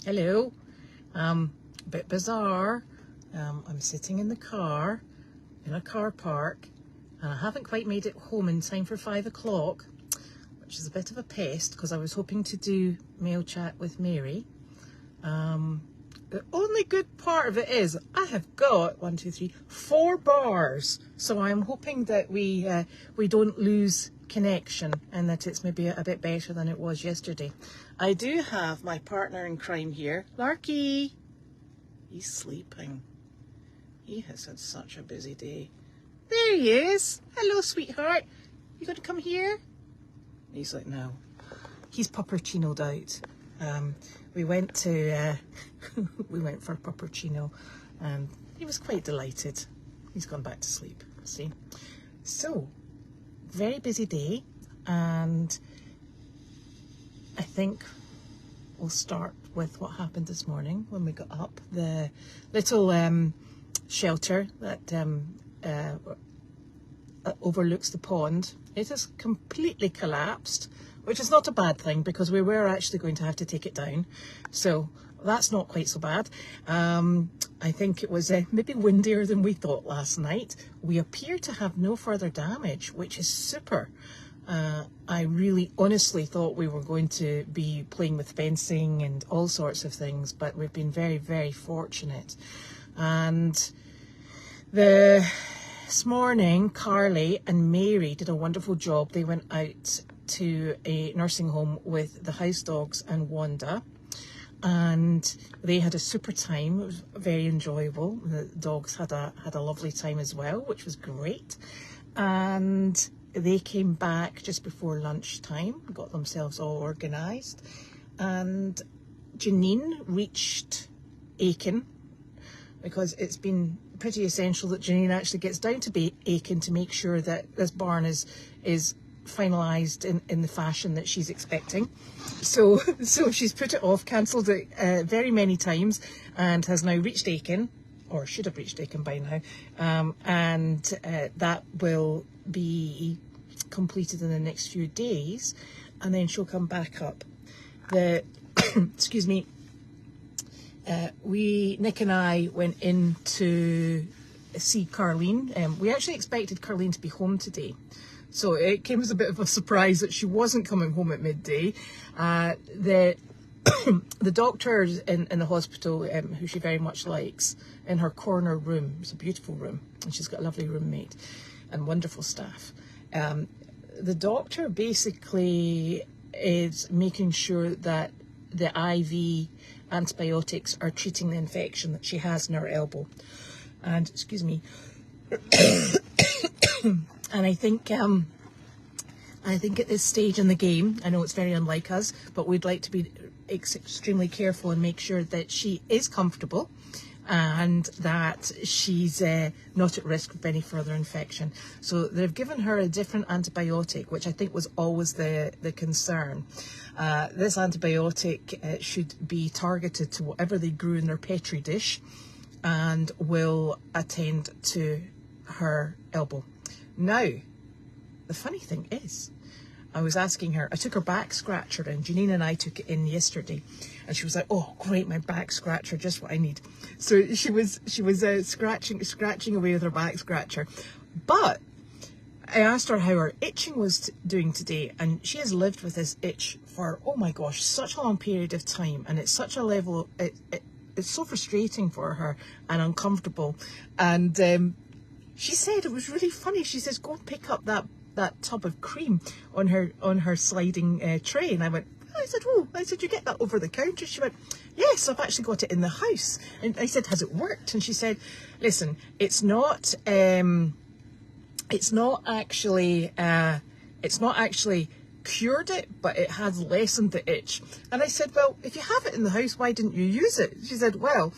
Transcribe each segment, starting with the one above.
Hello. Bit bizarre. I'm sitting in the car, in a car park, and I haven't quite made it home in time for 5 o'clock, which is a bit of a pest because I was hoping to do mail chat with Mary. The only good part of it is I have got 1, 2, 3, 4 bars, so I'm hoping that we don't lose connection and that it's maybe a bit better than it was yesterday. I do have my partner in crime here, Larky. He's sleeping. He has had such a busy day. There he is. Hello, sweetheart. You going to come here? He's like, no. He's puppuccinoed out. We went to we went for a puppuccino, and he was quite delighted. He's gone back to sleep. See, so very busy day, and I think we'll start with what happened this morning when we got up. The little shelter that overlooks the pond, it has completely collapsed, which is not a bad thing because we were actually going to have to take it down. So that's not quite so bad. I think it was maybe windier than we thought last night. We appear to have no further damage, which is super. I really honestly thought we were going to be playing with fencing and all sorts of things, but we've been very, very fortunate. And this morning, Carly and Mary did a wonderful job. They went out to a nursing home with the house dogs and Wanda, and they had a super time. It was very enjoyable. The dogs had a lovely time as well, which was great. And they came back just before lunchtime, got themselves all organised, and Janine reached Aiken, because it's been pretty essential that Janine actually gets down to Aiken to make sure that this barn is finalised in the fashion that she's expecting. So she's put it off, cancelled it very many times, and has now reached Aiken, or should have reached Aiken by now, and that will be completed in the next few days, and then she'll come back up. Excuse me. Nick and I went in to see Carlene. We actually expected Carlene to be home today, so it came as a bit of a surprise that she wasn't coming home at midday. The doctor in the hospital, who she very much likes, in her corner room, it's a beautiful room, and she's got a lovely roommate and wonderful staff. The doctor basically is making sure that the IV antibiotics are treating the infection that she has in her elbow. And excuse me. And I think at this stage in the game, I know it's very unlike us, but we'd like to be extremely careful and make sure that she is comfortable and that she's not at risk of any further infection. So they've given her a different antibiotic, which I think was always the concern. This antibiotic should be targeted to whatever they grew in their petri dish and will attend to her elbow. Now, the funny thing is, I was asking her, I took her back scratcher in, Janine and I took it in yesterday, and she was like, oh great, my back scratcher, just what I need. So she was scratching away with her back scratcher. But I asked her how her itching was doing today, and she has lived with this itch for, oh my gosh, such a long period of time, and it's such a level, it's so frustrating for her and uncomfortable. And she said it was really funny. She says, go and pick up that tub of cream on her sliding tray. And I said, you get that over the counter? She went, yes, I've actually got it in the house. And I said, has it worked? And she said, listen, it's not actually cured it, but it has lessened the itch. And I said, well, if you have it in the house, why didn't you use it? She said, well,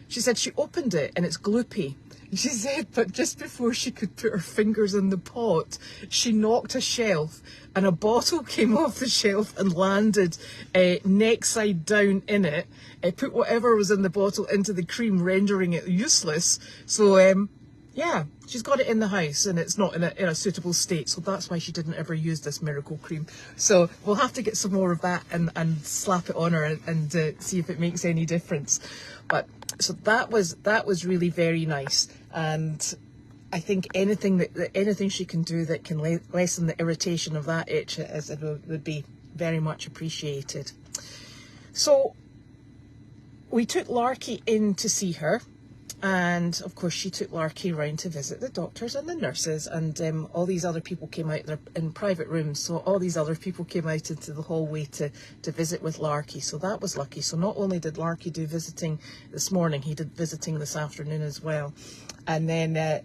she opened it and it's gloopy. She said, but just before she could put her fingers in the pot, she knocked a shelf and a bottle came off the shelf and landed neck side down in it. It put whatever was in the bottle into the cream, rendering it useless. So, Yeah, she's got it in the house and it's not in a suitable state, so that's why she didn't ever use this miracle cream. So we'll have to get some more of that and slap it on her and see if it makes any difference. But so that was really very nice, and I think anything anything she can do that can lessen the irritation of that itch would be very much appreciated. So we took Larky in to see her. And of course she took Larky round to visit the doctors and the nurses, and all these other people came out there in private rooms, so all these other people came out into the hallway to visit with Larky, so that was lucky. So not only did Larky do visiting this morning, he did visiting this afternoon as well. And then I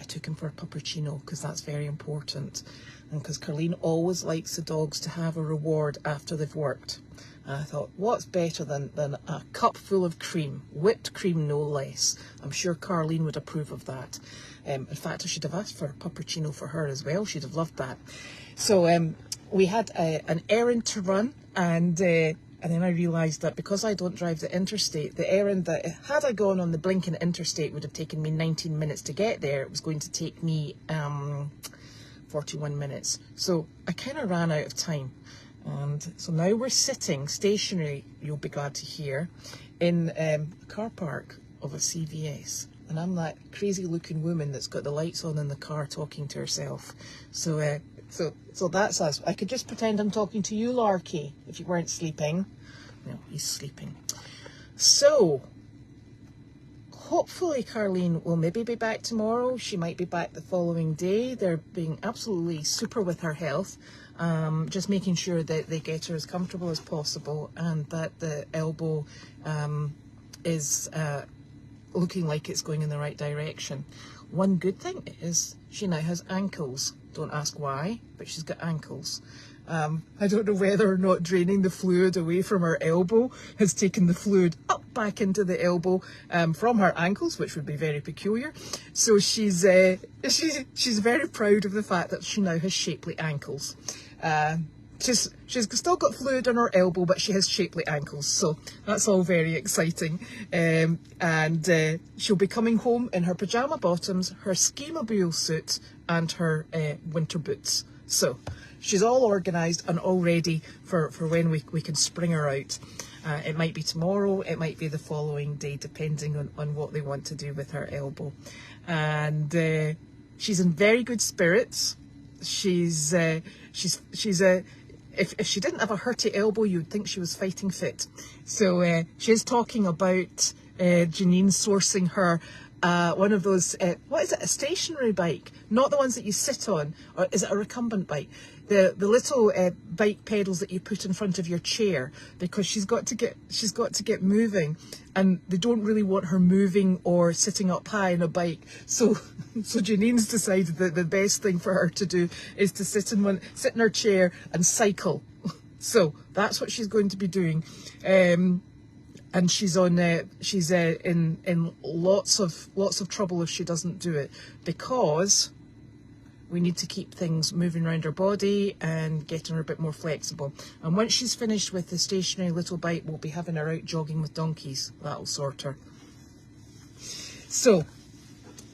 took him for a puppuccino, because that's very important, and because Carlene always likes the dogs to have a reward after they've worked. And I thought, what's better than a cup full of cream, whipped cream no less. I'm sure Carlene would approve of that. In fact, I should have asked for a puppuccino for her as well. She'd have loved that. So we had an errand to run, and then I realised that because I don't drive the interstate, the errand that, had I gone on the blinking interstate, would have taken me 19 minutes to get there. It was going to take me 41 minutes. So I kind of ran out of time. And so now we're sitting stationary, you'll be glad to hear, in a car park of a CVS. And I'm that crazy looking woman that's got the lights on in the car talking to herself. So so that's us. I could just pretend I'm talking to you, Larky, if you weren't sleeping. No, he's sleeping. So hopefully Carlene will maybe be back tomorrow. She might be back the following day. They're being absolutely super with her health. Just making sure that they get her as comfortable as possible, and that the elbow is looking like it's going in the right direction. One good thing is she now has ankles. Don't ask why, but she's got ankles. I don't know whether or not draining the fluid away from her elbow has taken the fluid up back into the elbow from her ankles, which would be very peculiar. So she's very proud of the fact that she now has shapely ankles. She's still got fluid on her elbow, but she has shapely ankles, so that's all very exciting. And she'll be coming home in her pyjama bottoms, her ski-mobile suit, and her winter boots. So she's all organised and all ready for when we can spring her out. It might be tomorrow, it might be the following day, depending on what they want to do with her elbow. And she's in very good spirits. If she didn't have a hurty elbow, you'd think she was fighting fit. So she's talking about Janine sourcing her one of those, what is it, a stationary bike? Not the ones that you sit on, or is it a recumbent bike? The little bike pedals that you put in front of your chair, because she's got to get moving, and they don't really want her moving or sitting up high in a bike. So Janine's decided that the best thing for her to do is to sit in her chair and cycle. So that's what she's going to be doing. And she's in lots of trouble if she doesn't do it, because we need to keep things moving around her body and getting her a bit more flexible. And once she's finished with the stationary little bike, we'll be having her out jogging with donkeys. That'll sort her. So,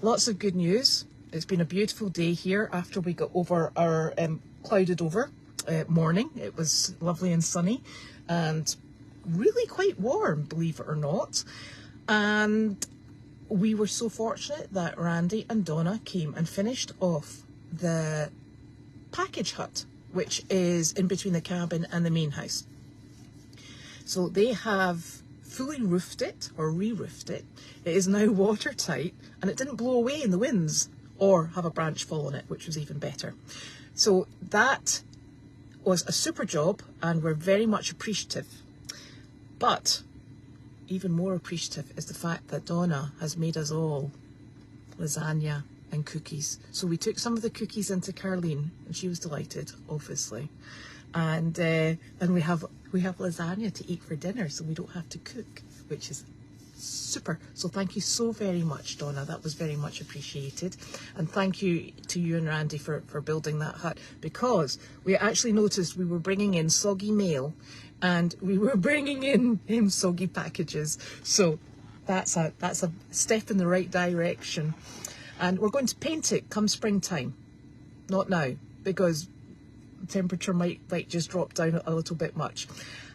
lots of good news. It's been a beautiful day here after we got over our clouded over morning. It was lovely and sunny and really quite warm, believe it or not. And we were so fortunate that Randy and Donna came and finished off the package hut, which is in between the cabin and the main house. So they have fully roofed it, or re-roofed it. It is now watertight, and it didn't blow away in the winds or have a branch fall on it, which was even better. So that was a super job, and we're very much appreciative. But even more appreciative is the fact that Donna has made us all lasagna and cookies. So we took some of the cookies into Carlene, and she was delighted, obviously. And we have lasagna to eat for dinner, so we don't have to cook, which is super. So thank you so very much, Donna. That was very much appreciated. And thank you to you and Randy for building that hut, because we actually noticed we were bringing in soggy mail and we were bringing in soggy packages. So that's a step in the right direction. And we're going to paint it come springtime, not now, because the temperature might just drop down a little bit much.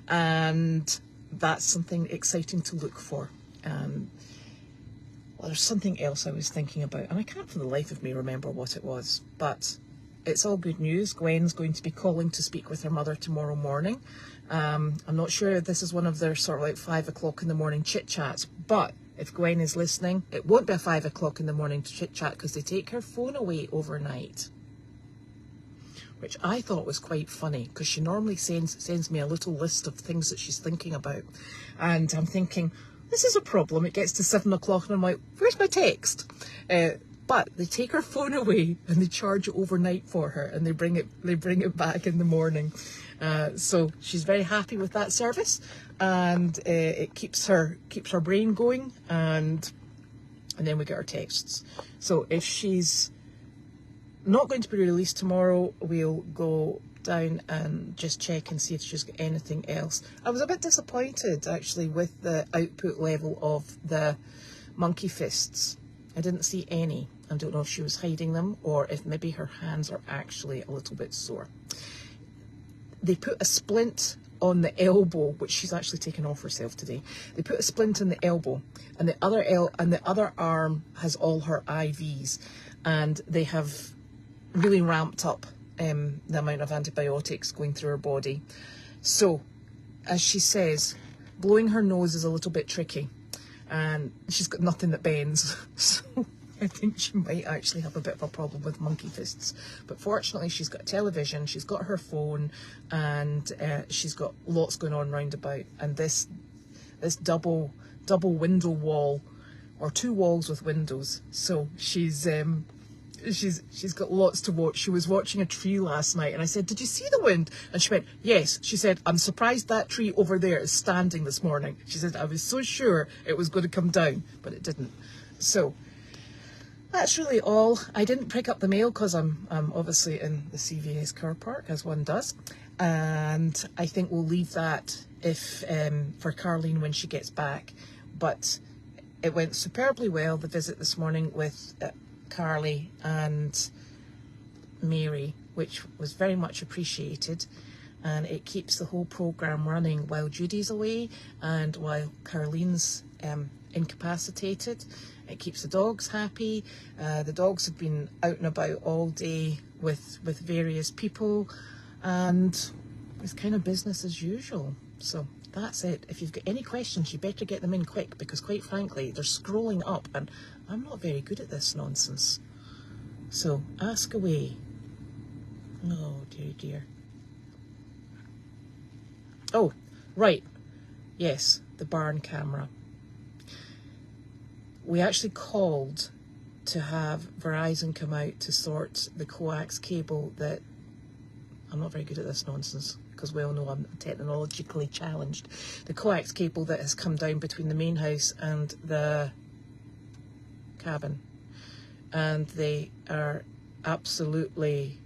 And that's something exciting to look for. Well, there's something else I was thinking about, and I can't for the life of me remember what it was, but it's all good news. Gwen's going to be calling to speak with her mother tomorrow morning. I'm not sure if this is one of their sort of like 5 o'clock in the morning chit chats, but if Gwen is listening, it won't be a 5 o'clock in the morning chit chat because they take her phone away overnight, which I thought was quite funny because she normally sends me a little list of things that she's thinking about, and I'm thinking, this is a problem. It gets to 7 o'clock and I'm like, where's my text? But they take her phone away and they charge it overnight for her, and they bring it back in the morning. So she's very happy with that service, and it keeps her brain going, and then we get our texts. So if she's not going to be released tomorrow, we'll go down and just check and see if she's got anything else. I was a bit disappointed actually with the output level of the monkey fists. I didn't see any. I don't know if she was hiding them or if maybe her hands are actually a little bit sore. They put a splint on the elbow, which she's actually taken off herself today. They put a splint on the elbow, and the other arm has all her IVs, and they have really ramped up the amount of antibiotics going through her body. So, as she says, blowing her nose is a little bit tricky, and she's got nothing that bends. So I think she might actually have a bit of a problem with monkey fists. But fortunately, she's got a television, she's got her phone, and she's got lots going on round about. And this double window wall, or 2 walls with windows. So she's got lots to watch. She was watching a tree last night, and I said, did you see the wind? And she went, yes. She said, I'm surprised that tree over there is standing this morning. She said, I was so sure it was going to come down, but it didn't. So that's really all. I didn't pick up the mail because I'm obviously in the CVS car park, as one does, and I think we'll leave that for Carlene when she gets back. But it went superbly well, the visit this morning with Carly and Mary, which was very much appreciated, and it keeps the whole program running while Judy's away and while Carlene's incapacitated. It keeps the dogs happy. The dogs have been out and about all day with various people, and it's kind of business as usual. So that's it. If you've got any questions, you better get them in quick, because quite frankly, they're scrolling up and I'm not very good at this nonsense. So ask away. Oh dear, dear. Oh, right. Yes, the barn camera. We actually called to have Verizon come out to sort the coax cable that, I'm not very good at this nonsense because we all know I'm technologically challenged. The coax cable that has come down between the main house and the cabin, and they are absolutely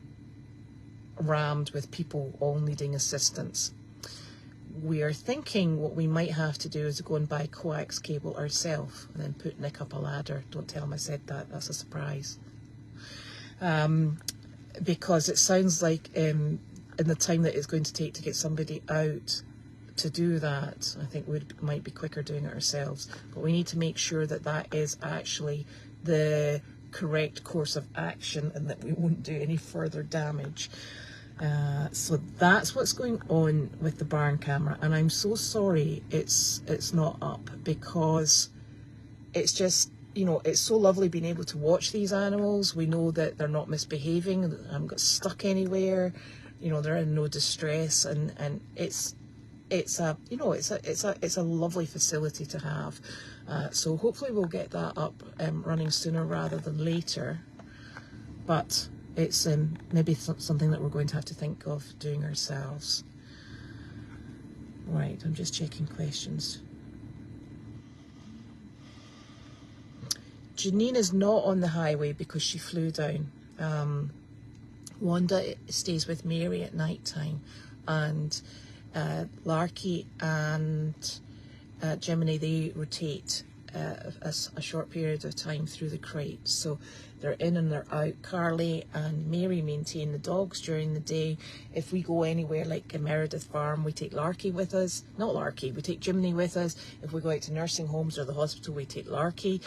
rammed with people all needing assistance. We are thinking what we might have to do is go and buy coax cable ourselves and then put Nick up a ladder. Don't tell him I said that, that's a surprise. Because it sounds like in the time that it's going to take to get somebody out to do that, I think we might be quicker doing it ourselves. But we need to make sure that that is actually the correct course of action and that we won't do any further damage. So that's what's going on with the barn camera, and I'm so sorry it's not up, because it's just, you know, it's so lovely being able to watch these animals. We know that they're not misbehaving, they haven't got stuck anywhere, you know, they're in no distress, and it's a, you know, it's a lovely facility to have. So hopefully we'll get that up running sooner rather than later, but it's maybe something that we're going to have to think of doing ourselves. Right, I'm just checking questions. Janine is not on the highway because she flew down. Wanda stays with Mary at night time, and Larky and Gemini, they rotate a short period of time through the crate. So they're in and they're out. Carly and Mary maintain the dogs during the day. If we go anywhere like Meredith Farm, we take Larky with us. Not Larky, we take Jiminy with us. If we go out to nursing homes or the hospital, we take Larky.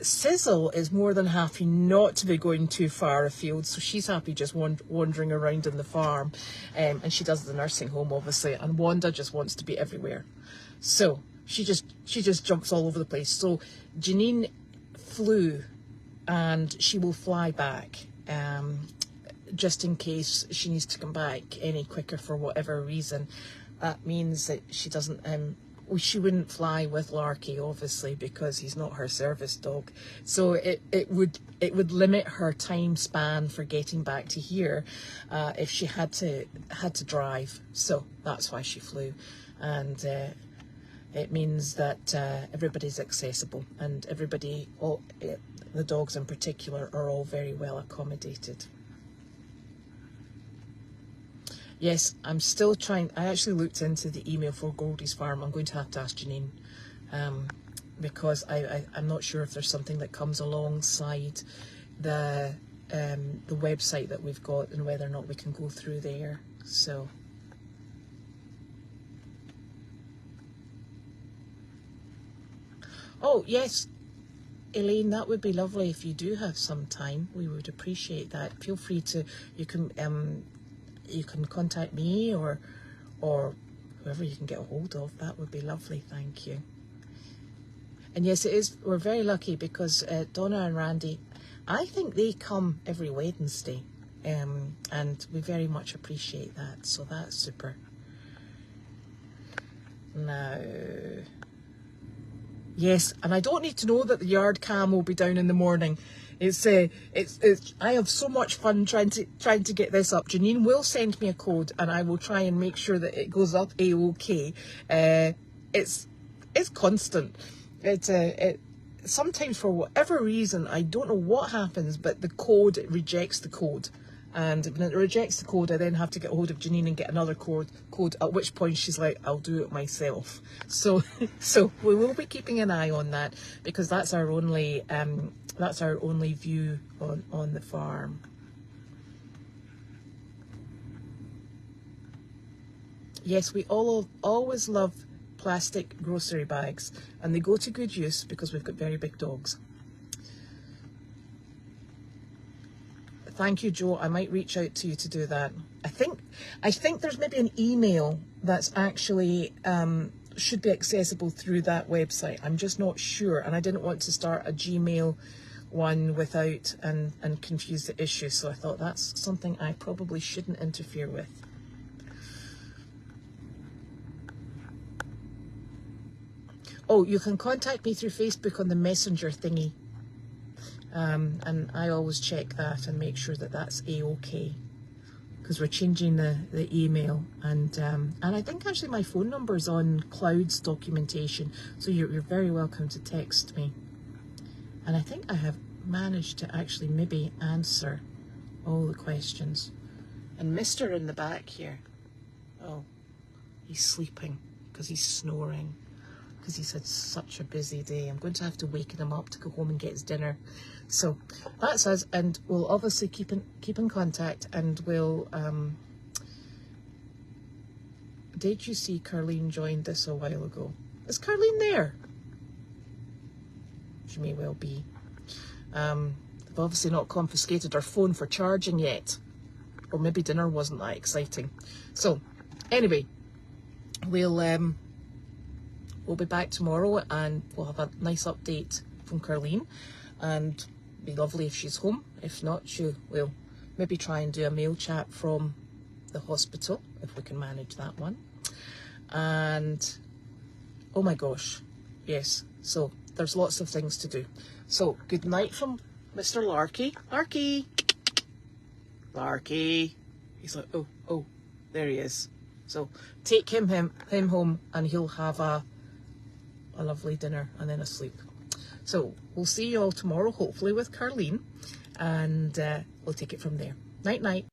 Sizzle is more than happy not to be going too far afield, so she's happy just wandering around in the farm. And she does the nursing home, obviously. And Wanda just wants to be everywhere. So she just jumps all over the place. So Janine flew, and she will fly back just in case she needs to come back any quicker for whatever reason. That means that she doesn't she wouldn't fly with Larky, obviously, because he's not her service dog. So it would limit her time span for getting back to here if she had to drive. So that's why she flew. And it means that everybody's accessible, and everybody, the dogs in particular, are all very well accommodated. Yes, I'm still trying. I actually looked into the email for Goldy's farm. I'm going to have to ask Janine because I'm not sure if there's something that comes alongside the website that we've got, and whether or not we can go through there. So. Oh, yes, Elaine, that would be lovely if you do have some time. We would appreciate that. Feel free to, you can contact me or whoever you can get a hold of. That would be lovely, thank you. And yes, it is, we're very lucky because Donna and Randy, I think they come every Wednesday, and we very much appreciate that, so that's super. Now... Yes, and I don't need to know that the yard cam will be down in the morning. It's I have so much fun trying to get this up. Janine will send me a code, and I will try and make sure that it goes up A-OK. It's constant. Sometimes for whatever reason, I don't know what happens, but the code rejects the code. And when it rejects the code, I then have to get a hold of Janine and get another code, at which point she's like, I'll do it myself. So we will be keeping an eye on that, because that's our only view on the farm. Yes, we always love plastic grocery bags, and they go to good use because we've got very big dogs. Thank you, Joe. I might reach out to you to do that. I think there's maybe an email that's actually should be accessible through that website. I'm just not sure, and I didn't want to start a Gmail one without and confuse the issue. So I thought that's something I probably shouldn't interfere with. Oh, you can contact me through Facebook on the Messenger thingy. And I always check that and make sure that that's A-OK, because we're changing the email, and I think actually my phone number is on Cloud's documentation, so you're very welcome to text me. And I think I have managed to actually maybe answer all the questions. And Mr. in the back here, oh, he's sleeping because he's snoring, because he's had such a busy day. I'm going to have to waken him up to go home and get his dinner. So that's us, and we'll obviously keep in contact, and we'll did you see Carlene joined this a while ago? Is Carlene there? She may well be. They've obviously not confiscated our phone for charging yet, or maybe dinner wasn't that exciting. So anyway, we'll be back tomorrow, and we'll have a nice update from Carlene, and be lovely if she's home. If not, we'll maybe try and do a mail chat from the hospital if we can manage that one. And oh my gosh, yes, so there's lots of things to do. So good night from Mr. Larky. Larky. He's like, oh, there he is. So take him home, and he'll have a lovely dinner and then a sleep. So we'll see you all tomorrow, hopefully with Carlene, and we'll take it from there. Night night.